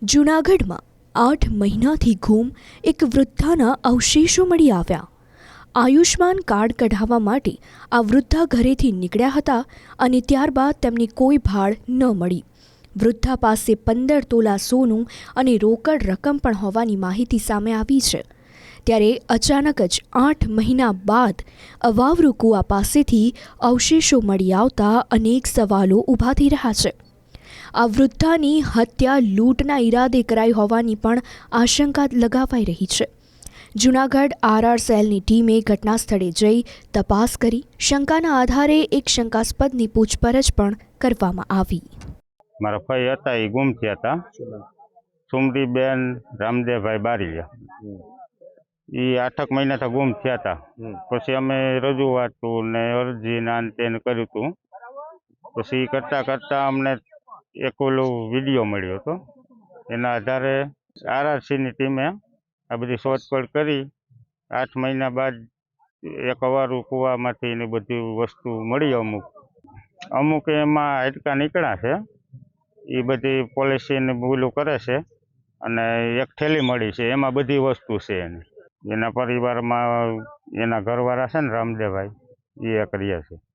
જૂનાગઢમાં 8 મહિનાથી ગુમ એક વૃદ્ધાના અવશેષો મળી આવ્યા। આયુષ્માન કાર્ડ કઢાવવા માટે આ વૃદ્ધા ઘરેથી નીકળ્યા હતા અને ત્યારબાદ તેમની કોઈ ભાળ ન મળી। વૃદ્ધા પાસે 15 તોલા સોનું અને રોકડ રકમ પણ હોવાની માહિતી સામે આવી છે। ત્યારે અચાનક જ 8 મહિના બાદ અવાવરૂ કૂવા પાસેથી અવશેષો મળી આવતા અનેક સવાલો ઊભા થઈ રહ્યા છે। આ વૃદ્ધાની હત્યા લૂંટના ઈરાદે કરાઈ હોવાની પણ આશંકા લગાવાઈ રહી છે। જૂનાગઢ આરઆર સેલની ટીમે ઘટના સ્થળે જઈ તપાસ કરી શંકાના આધારે એક શંકાસ્પદની પૂછપરછ પણ કરવામાં આવી। મારા ભાઈ હતા એ ગુમ થયા હતા, સુમરીબેન રામદેવભાઈ બારીયા। એ 8 મહિનાથી ગુમ થયા હતા। પછી અમે રજૂઆતો ને અરજી ના તેને કર્યું હતું। પછી કરતા કરતા અમને એક ઓલો વિડીયો મળ્યો હતો, એના આધારે આરઆરસીની ટીમે આ બધી શોધખોળ કરી। 8 મહિના બાદ એક અવારું કૂવામાંથી એની બધી વસ્તુ મળી। અમુક એમાં હાડકા નીકળ્યા છે, એ બધી પોલિસીને બોલું કરે છે। અને એક થેલી મળી છે, એમાં બધી વસ્તુ છે એની। એના પરિવારમાં એના ઘરવાળા છે ને રામદેવભાઈ, એ કર્યા છે।